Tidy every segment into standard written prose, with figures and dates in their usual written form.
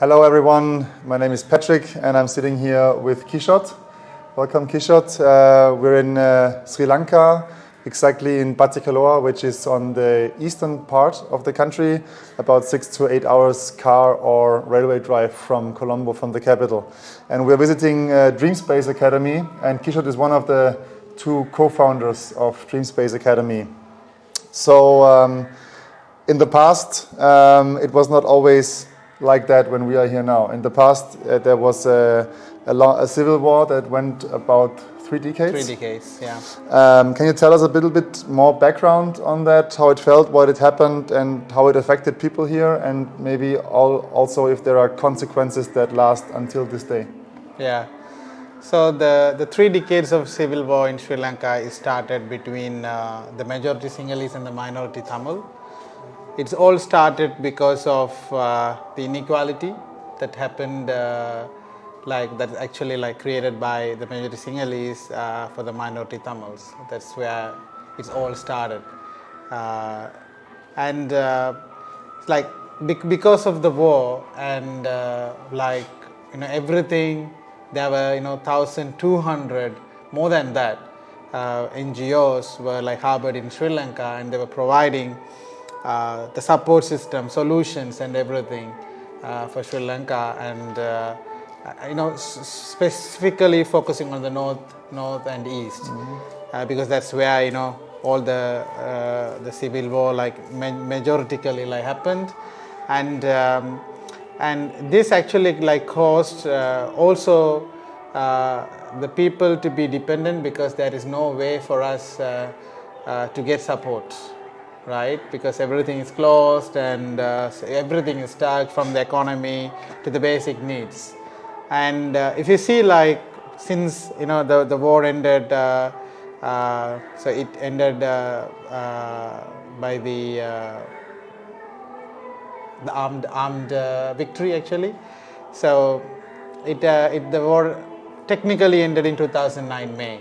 Hello everyone, my name is Patrick and I'm sitting here with Kishoth. Welcome Kishoth. We're in Sri Lanka, exactly in Batticaloa, which is on the eastern part of the country, about 6 to 8 hours car or railway drive from Colombo, from the capital. And we're visiting DreamSpace Academy, and Kishoth is one of the two co-founders of DreamSpace Academy. So in the past, it was not always like that when we are here now. In the past, there was a civil war that went about 3 decades. 3 decades, yeah. Can you tell us a little bit more background on that, how it felt, what it happened, and how it affected people here, and maybe also if there are consequences that last until this day? Yeah. So the 3 decades of civil war in Sri Lanka is started between the majority Sinhalese and the minority Tamil. It's all started because of the inequality that happened, that's actually created by the majority Sinhalese for the minority Tamils. That's where it's all started, because of the war and everything. There were 1,200, more than that, NGOs were harbored in Sri Lanka, and they were providing the support system, solutions and everything for Sri Lanka, and specifically focusing on the north and east, because that's where all the civil war majoritically happened, and this actually caused also the people to be dependent, because there is no way for us to get support. Right, because everything is closed and everything is stuck, from the economy to the basic needs. And if you see, since the war ended, so it ended by the armed victory actually. So the war technically ended in 2009 May.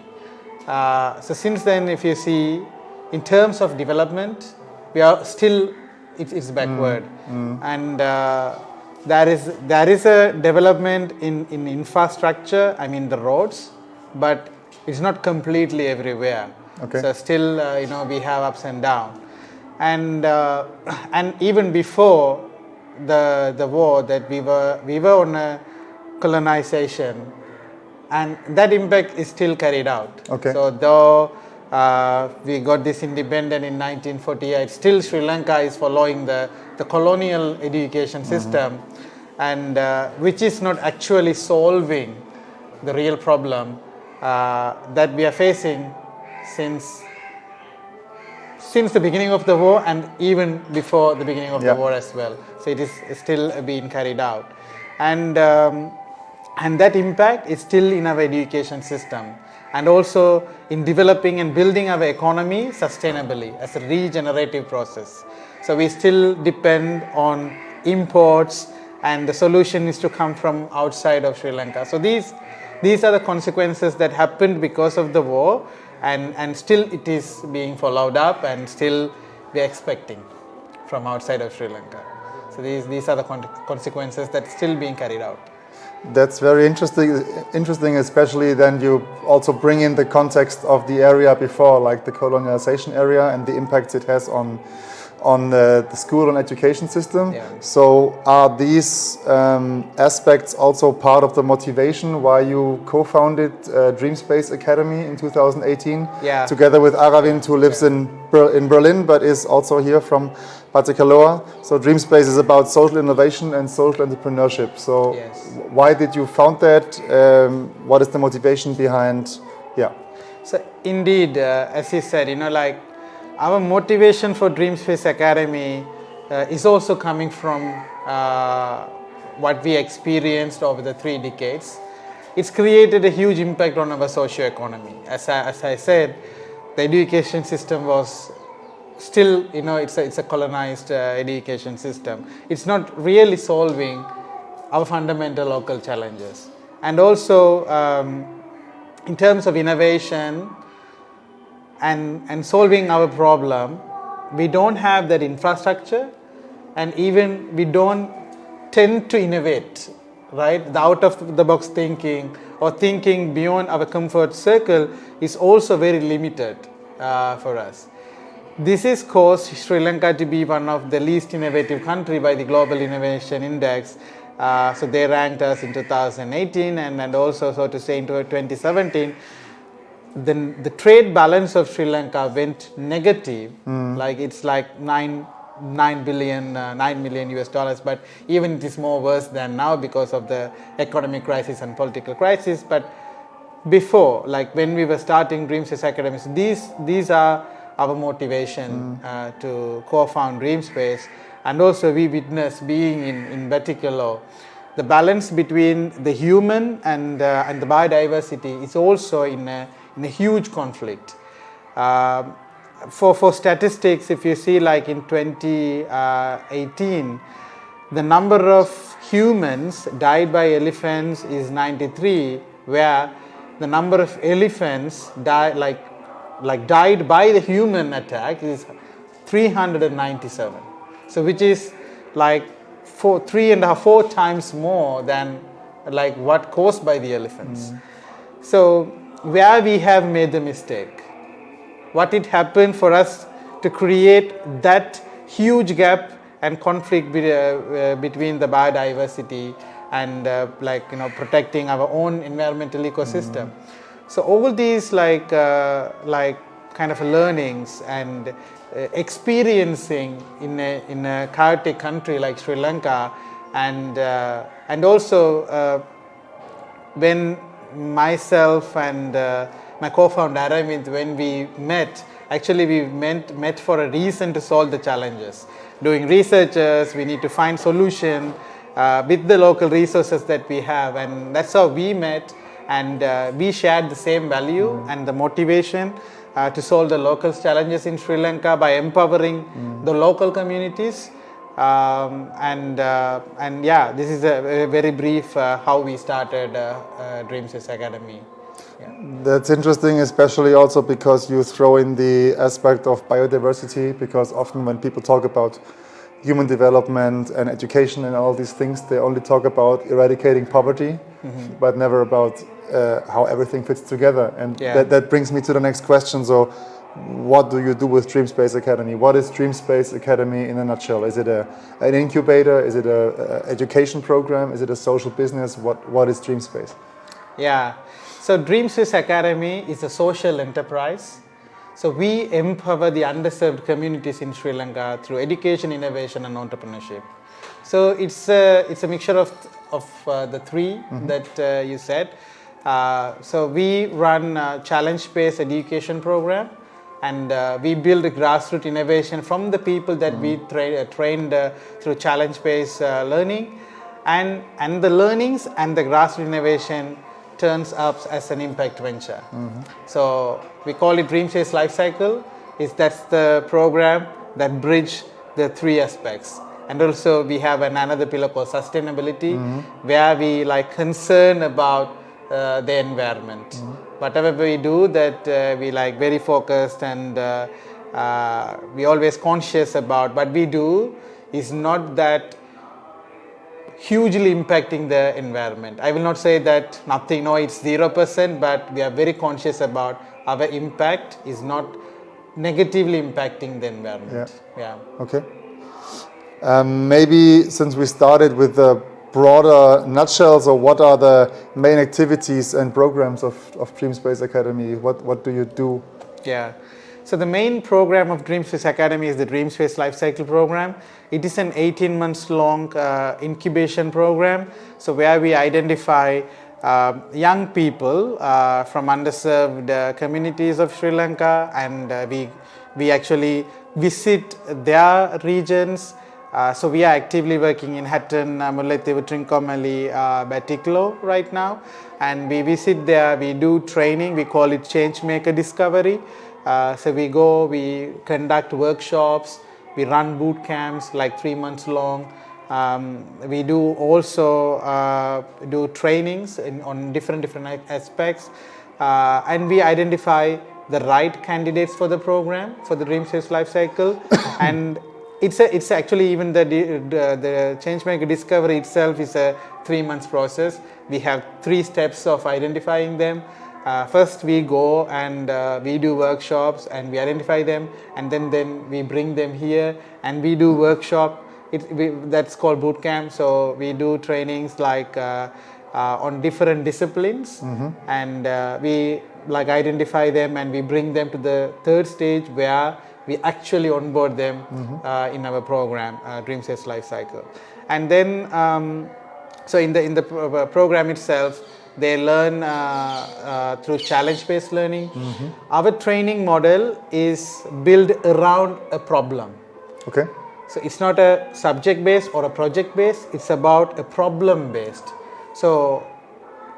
So since then, if you see, in terms of development, we are still it's backward, and there is a development in infrastructure. I mean the roads, but it's not completely everywhere. Okay. So still we have ups and downs, and even before the war, that we were on a colonization, and that impact is still carried out. Okay. So though we got this independent in 1948. Still, Sri Lanka is following the colonial education system, and which is not actually solving the real problem that we are facing since the beginning of the war, and even before the beginning of the war as well. So it is still being carried out, and that impact is still in our education system, and also in developing and building our economy sustainably as a regenerative process. So we still depend on imports, and the solution is to come from outside of Sri Lanka. So these are the consequences that happened because of the war, and still it is being followed up, and still we are expecting from outside of Sri Lanka. So these are the consequences that are still being carried out. That's very interesting, especially then you also bring in the context of the area before, like the colonialization area and the impacts it has on the school and education system. Yeah. So are these aspects also part of the motivation why you co-founded DreamSpace Academy in 2018? Yeah. Together with Aravind, who lives in Berlin but is also here from Batticaloa. So DreamSpace is about social innovation and social entrepreneurship. So yes. Why did you found that? What is the motivation behind? Yeah. So indeed, as you said, our motivation for DreamSpace Academy is also coming from what we experienced over the 3 decades. It's created a huge impact on our socio-economy. As I said, the education system was still, it's a colonized education system. It's not really solving our fundamental local challenges. And also, in terms of innovation and solving our problem, we don't have that infrastructure, and even we don't tend to innovate, right? The out of the box thinking or thinking beyond our comfort circle is also very limited for us. This has caused Sri Lanka to be one of the least innovative country by the Global Innovation Index. So they ranked us in 2018 and also, so to say, in 2017. The trade balance of Sri Lanka went negative, like it's like 9 million US dollars, but even it is more worse than now because of the economic crisis and political crisis. But before, like when we were starting DreamSpace Academy, these are our motivation to co-found DreamSpace, and also we witness being in Batticaloa, the balance between the human and the biodiversity is also in a huge conflict. For statistics, if you see, like in 2018, the number of humans died by elephants is 93, where the number of elephants died by the human attack is 397. So which is like 3.5-4 times more than like what caused by the elephants. So where we have made the mistake, what it happened for us to create that huge gap and conflict between the biodiversity and protecting our own environmental ecosystem. So all these like kind of learnings and experiencing in a chaotic country like Sri Lanka, and also when myself and my co-founder Aravind, when we met, actually we met for a reason to solve the challenges. Doing researches, we need to find solution with the local resources that we have, and that's how we met, and we shared the same value and the motivation to solve the local challenges in Sri Lanka by empowering the local communities. And this is a very brief how we started DreamSpace Academy. Yeah. That's interesting, especially also because you throw in the aspect of biodiversity, because often when people talk about human development and education and all these things, they only talk about eradicating poverty, but never about how everything fits together. And that brings me to the next question. So what do you do with DreamSpace Academy? What is DreamSpace Academy in a nutshell? Is it an incubator? Is it an education program? Is it a social business? What is DreamSpace? Yeah, so DreamSpace Academy is a social enterprise. So we empower the underserved communities in Sri Lanka through education, innovation, and entrepreneurship. So it's a mixture of the three that you said. So we run a challenge-based education program, and we build a grassroots innovation from the people that we trained through challenge-based learning, and the learnings and the grassroots innovation turns up as an impact venture. So we call it DreamSpace Life Cycle. That's the program that bridge the three aspects. And also we have another pillar called sustainability, where we concern about the environment. Whatever we do, that we very focused, and we always conscious about what we do is not that hugely impacting the environment. I will not say that nothing, no, it's 0%, but we are very conscious about our impact is not negatively impacting the environment. Yeah. Okay. Maybe since we started with the broader nutshell, so what are the main activities and programs of DreamSpace Academy? What do you do? Yeah. So the main program of DreamSpace Academy is the DreamSpace Life Cycle program. It is an 18 months long incubation program. So where we identify young people from underserved communities of Sri Lanka, and we actually visit their regions. So we are actively working in Hatton, Mullaitivu, Trincomalee, Batticaloa right now, and we visit there. We do training. We call it Change Maker Discovery. So we go, we conduct workshops, we run boot camps 3 months long. We do also do trainings on different aspects, and we identify the right candidates for the program, for the DreamSpace Life Cycle, and It's actually even the changemaker discovery itself is a 3 months process. We have 3 steps of identifying them. First we go and we do workshops and we identify them, and then we bring them here and we do workshop. That's called boot camp. So we do trainings like on different disciplines, and we like identify them and we bring them to the 3rd stage where we actually onboard them in our program, DreamSpace Life Cycle. And then so in the program itself, they learn through challenge-based learning. Our training model is built around a problem. Okay. So it's not a subject-based or a project-based, it's about a problem-based. So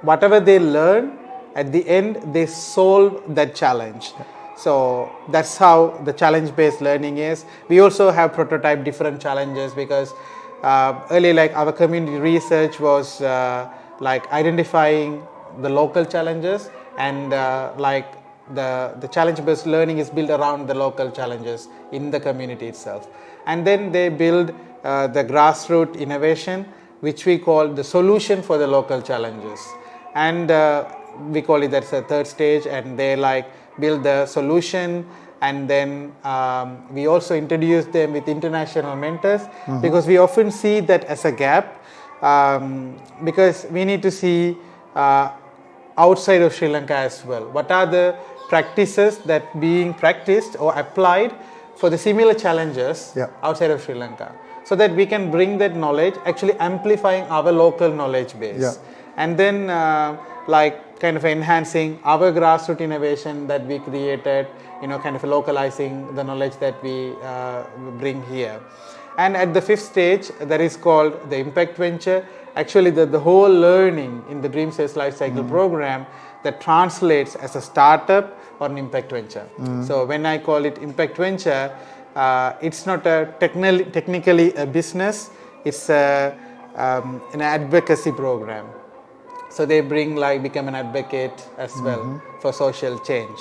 whatever they learn, at the end, they solve that challenge. So that's how the challenge-based learning is. We also have prototype different challenges because earlier, like our community research was like identifying the local challenges, and like the challenge-based learning is built around the local challenges in the community itself. And then they build the grassroots innovation, which we call the solution for the local challenges. And we call it that's a 3rd stage, and they like build the solution, and then we also introduce them with international mentors, because we often see that as a gap, because we need to see outside of Sri Lanka as well. What are the practices that being practiced or applied for the similar challenges outside of Sri Lanka, so that we can bring that knowledge, actually amplifying our local knowledge base, and then like kind of enhancing our grassroots innovation that we created, kind of localizing the knowledge that we bring here. And at the 5th stage, that is called the impact venture. Actually, the whole learning in the DreamSpace Life Cycle program that translates as a startup or an impact venture. So when I call it impact venture, it's not a technically a business, it's an advocacy program. So they become an advocate as well for social change.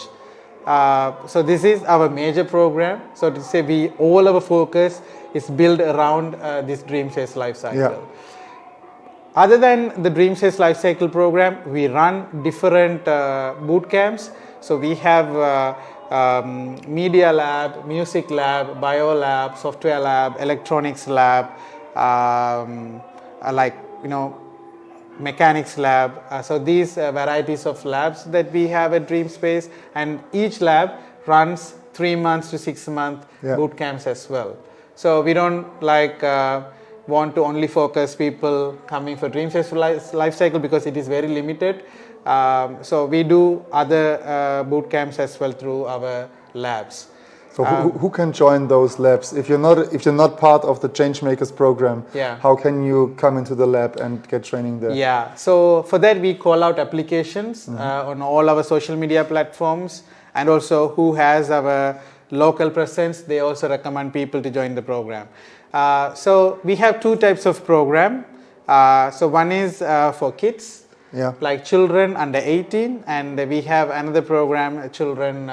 So this is our major program. So to say all our focus is built around this DreamSpace Life Cycle. Other than the DreamSpace Life Cycle program, we run different boot camps. So we have media lab, music lab, bio lab, software lab, electronics lab, mechanics lab. So these varieties of labs that we have at DreamSpace, and each lab runs 3 months to 6 month boot camps as well. So we don't want to only focus people coming for DreamSpace life cycle because it is very limited. So we do other boot camps as well through our labs. So who can join those labs? If you're not part of the Changemakers program, how can you come into the lab and get training there? Yeah, so for that we call out applications on all our social media platforms, and also who has our local presence, they also recommend people to join the program. So we have 2 types of program. So one is for kids, like children under 18, and we have another program, children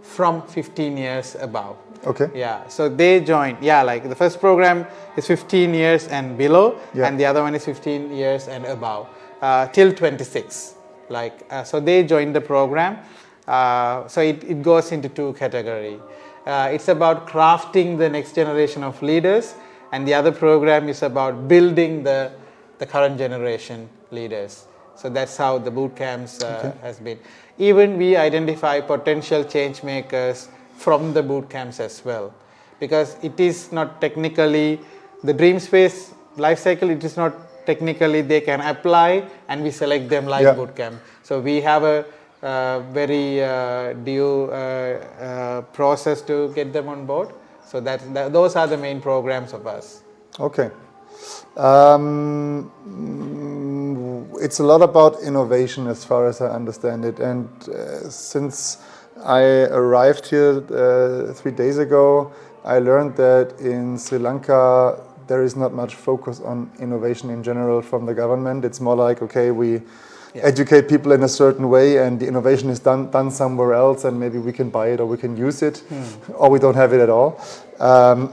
from 15 years above. Okay. Yeah, so they join. Yeah, like the first program is 15 years and below, and the other one is 15 years and above, till 26. So they join the program. So it goes into 2 categories. It's about crafting the next generation of leaders, and the other program is about building the current generation leaders. So that's how the boot camps has been. Even we identify potential change makers from the boot camps as well, because it is not technically the DreamSpace life cycle. It is not technically they can apply and we select them like boot camp. So we have a very due process to get them on board. So those are the main programs of us. Okay. It's a lot about innovation as far as I understand it, and since I arrived here 3 days ago, I learned that in Sri Lanka there is not much focus on innovation in general from the government. It's more like, okay, we educate people in a certain way, and the innovation is done somewhere else, and maybe we can buy it or we can use it, or we don't have it at all.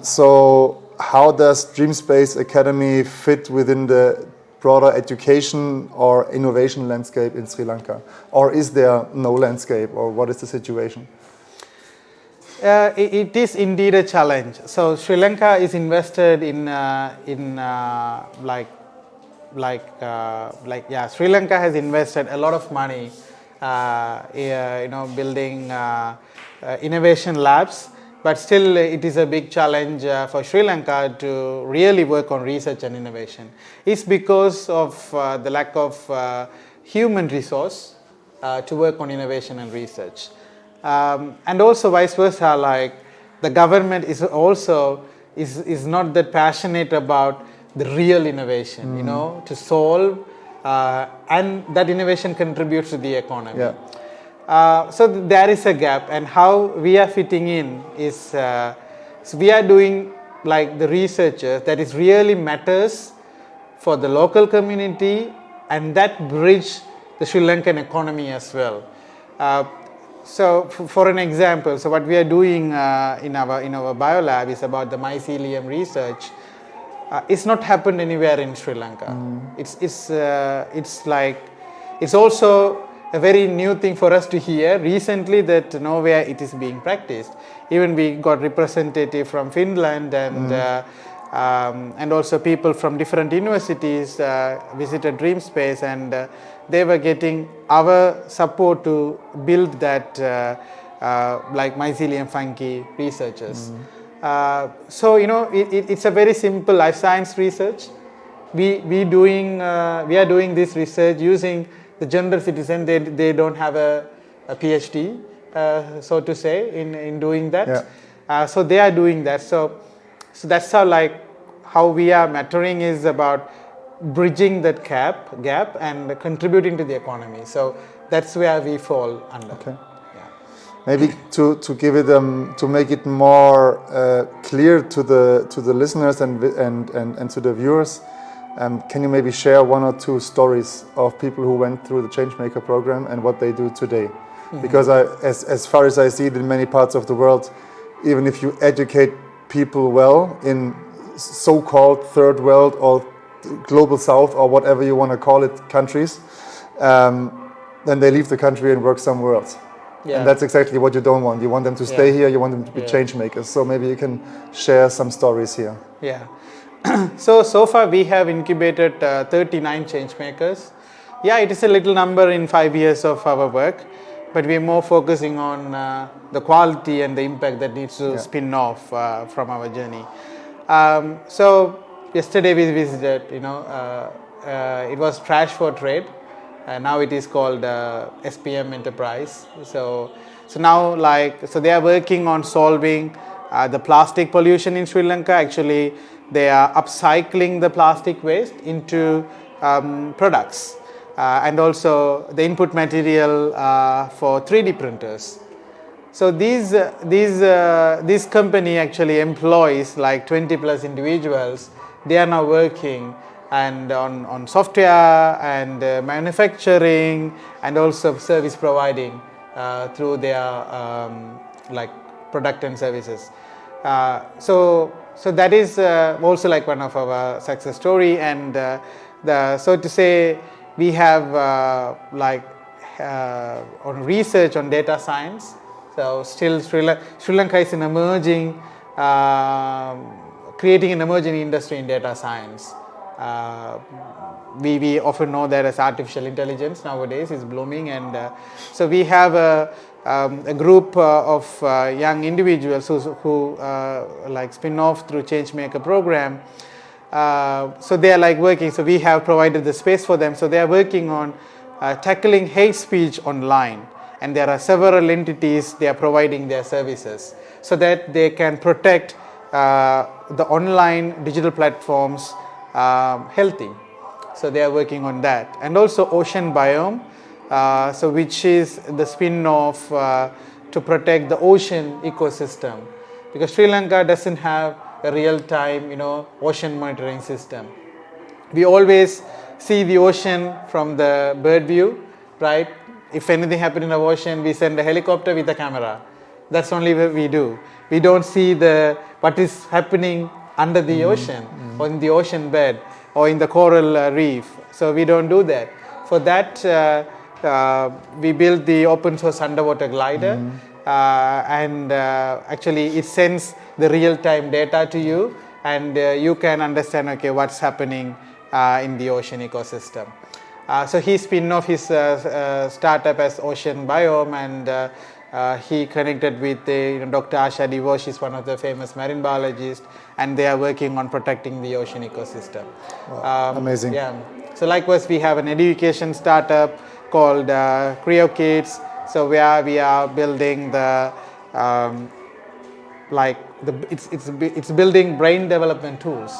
So how does DreamSpace Academy fit within the broader education or innovation landscape in Sri Lanka? Or is there no landscape, or what is the situation? It is indeed a challenge. So Sri Lanka is invested in Sri Lanka has invested a lot of money, building innovation labs. But still, it is a big challenge for Sri Lanka to really work on research and innovation. It's because of the lack of human resource to work on innovation and research. And also vice versa, like the government is also is not that passionate about the real innovation, to solve, and that innovation contributes to the economy. Yeah. So there is a gap, and how we are fitting in is so we are doing like the researchers that is really matters for the local community, and that bridge the Sri Lankan economy as well. So for an example, so what we are doing in our biolab is about the mycelium research. It's not happened anywhere in Sri Lanka. It's also a very new thing for us to hear recently that nowhere it is being practiced. Even we got representative from Finland and also people from different universities visited DreamSpace, and they were getting our support to build that like mycelium fungi researchers. So it's a very simple life science research. We are doing this research using the general citizen. They don't have a PhD, so to say, in doing that. So they are doing that. So that's how we are mattering is about bridging that gap and contributing to the economy. So that's where we fall under. Okay. Maybe to give it to make it more clear to the listeners and to the viewers, can you maybe share one or two stories of people who went through the Changemaker program and what they do today? Because as far as I see it in many parts of the world, even if you educate people well in so-called third world or global south or whatever you want to call it countries, then they leave the country and work somewhere else. Yeah. And that's exactly what you don't want. You want them to stay here, you want them to be change makers. So maybe you can share some stories here. Yeah. So far we have incubated 39 change makers. Yeah, it is a little number in 5 years of our work, but we are more focusing on the quality and the impact that needs to spin off from our journey. So yesterday we visited, it was Trash for Trade. Now it is called SPM Enterprise. So now they are working on solving the plastic pollution in Sri Lanka. Actually, they are upcycling the plastic waste into products and also the input material for 3D printers. So this company actually employs like 20 plus individuals. They are now working and on software and manufacturing and also service providing through their product and services. So that is also like one of our success story, and so to say we have on research on data science. So still Sri Lanka is creating an emerging industry in data science. We often know that as artificial intelligence nowadays is blooming, and so we have a group of young individuals who spin off through Changemaker program. So they are working. So we have provided the space for them. So they are working on tackling hate speech online, and there are several entities they are providing their services so that they can protect the online digital platforms healthy. So they are working on that, and also ocean biome, which is the spin-off to protect the ocean ecosystem, because Sri Lanka doesn't have a real-time, ocean monitoring system. We always see the ocean from the bird view, right? If anything happened in the ocean, we send a helicopter with a camera. That's only what we do. We don't see what is happening under the ocean or in the ocean bed or in the coral reef. So we don't do that. For that, we built the open source underwater glider, and actually it sends the real-time data to you, and you can understand what's happening in the ocean ecosystem. So he spun off his startup as Ocean Biome, and he connected with Dr. Asha Divo. She's one of the famous marine biologists, and they are working on protecting the ocean ecosystem. Wow, amazing. Yeah. So likewise, we have an education startup called Creo Kids. So where we are building it's building brain development tools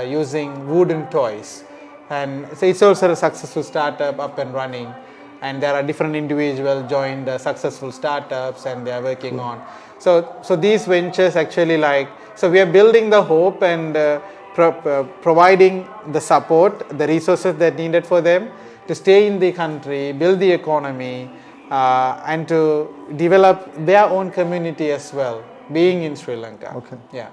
using wooden toys. And so it's also a successful startup up and running, and there are different individuals joined successful startups, and they are working on. So these ventures actually so we are building the hope and providing the support, the resources that needed for them to stay in the country, build the economy, and to develop their own community as well, being in Sri Lanka. Okay. Yeah.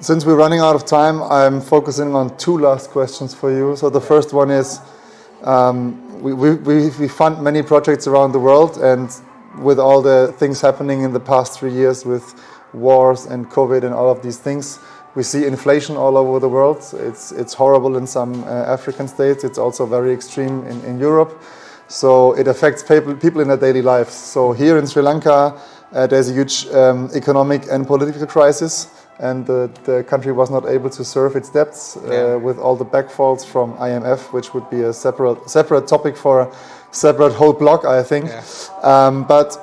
Since we're running out of time, I'm focusing on two last questions for you. So the first one is, we fund many projects around the world, and with all the things happening in the past 3 years with wars and COVID and all of these things, we see inflation all over the world. It's horrible in some African states. It's also very extreme in Europe. So it affects people in their daily lives. So here in Sri Lanka, there's a huge economic and political crisis, and the country was not able to serve its debts with all the backfalls from IMF, which would be a separate topic for a separate whole block, I think. Yeah. But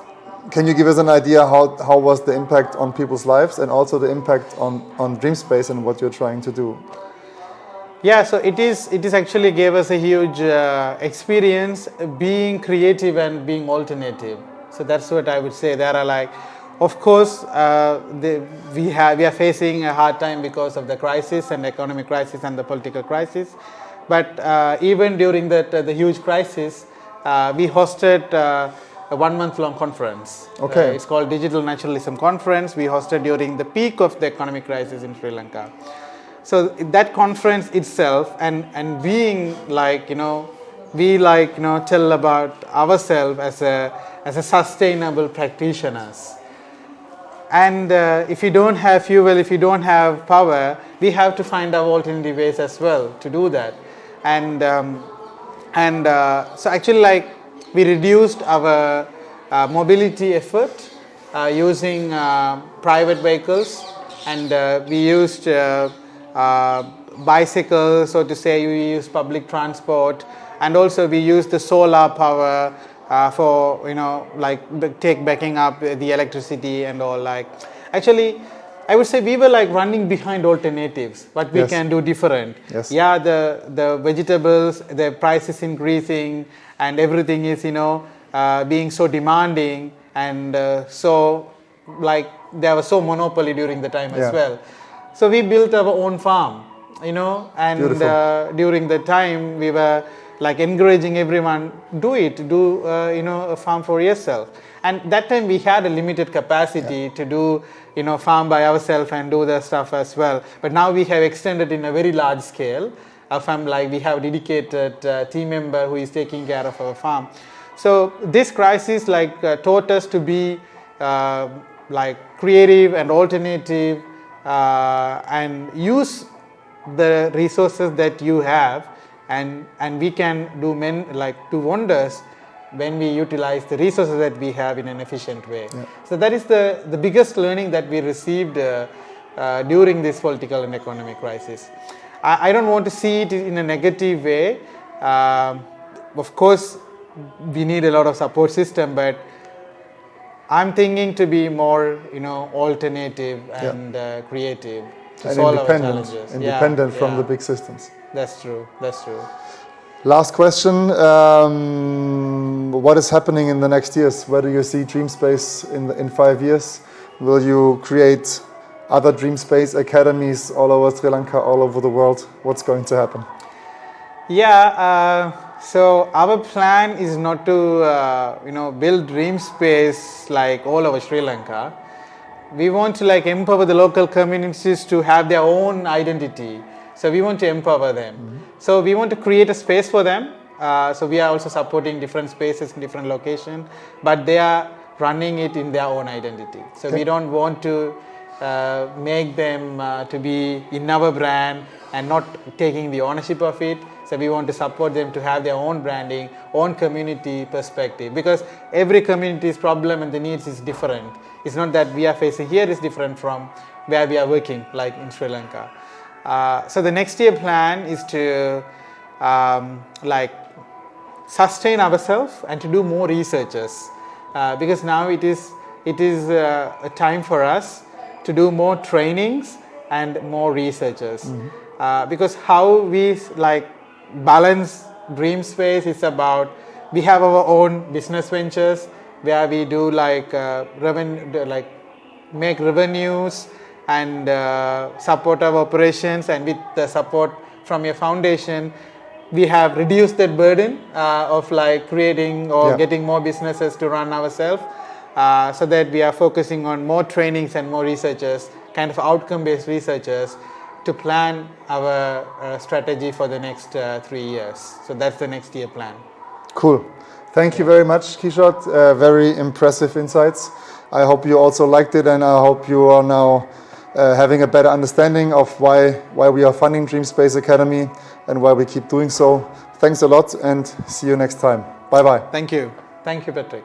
can you give us an idea how was the impact on people's lives, and also the impact on DreamSpace and what you're trying to do? Yeah, so it is actually gave us a huge experience being creative and being alternative. So that's what I would say. There are of course, we are facing a hard time because of the crisis and economic crisis and the political crisis. But even during the huge crisis, we hosted a 1 month long conference. Okay. It's called Digital Naturalism Conference. We hosted during the peak of the economic crisis in Sri Lanka. So that conference itself, and being we tell about ourselves as a sustainable practitioners. And if you don't have fuel, if you don't have power, we have to find our alternative ways as well to do that. And so actually we reduced our mobility effort using private vehicles, and we used bicycles, so to say. We use public transport, and also we use the solar power for take backing up the electricity and all. Actually, I would say we were running behind alternatives. What we can do different. Yes. Yeah, the vegetables, the price is increasing, and everything is being so demanding, and so there was so monopoly during the time as well. So we built our own farm, and during the time we were encouraging everyone, do a farm for yourself. And that time we had a limited capacity to do farm by ourselves and do the stuff as well. But now we have extended in a very large scale. Our farm, we have a dedicated team member who is taking care of our farm. So this crisis taught us to be creative and alternative, and use the resources that you have, and we can do wonders when we utilize the resources that we have in an efficient way. Yeah. So that is the biggest learning that we received during this political and economic crisis. I don't want to see it in a negative way. Of course, we need a lot of support system, but I'm thinking to be more, alternative and creative to solve our challenges. Independent from the big systems. That's true. Last question. What is happening in the next years? Where do you see DreamSpace in 5 years? Will you create other DreamSpace academies all over Sri Lanka, all over the world? What's going to happen? Yeah, so our plan is not to build DreamSpace like all over Sri Lanka. We want to like empower the local communities to have their own identity. So we want to empower them. So we want to create a space for them. So we are also supporting different spaces in different locations, but they are running it in their own identity. So we don't want to make them to be in our brand and not taking the ownership of it. So we want to support them to have their own branding, own community perspective, because every community's problem and the needs is different. It's not that we are facing here is different from where we are working, like in Sri Lanka. So the next year plan is to sustain ourselves and to do more researches, because now it is a time for us to do more trainings and more researches. Because how we balance DreamSpace is about, we have our own business ventures where we do make revenues and support our operations, and with the support from your foundation we have reduced that burden of creating or getting more businesses to run ourselves, so that we are focusing on more trainings and more researchers, kind of outcome-based researchers, to plan our strategy for the next 3 years. So that's the next year plan. Cool. Thank you very much, Kishoth. Very impressive insights. I hope you also liked it, and I hope you are now having a better understanding of why we are funding DreamSpace Academy and why we keep doing so. Thanks a lot, and see you next time. Bye-bye. Thank you. Thank you, Patrick.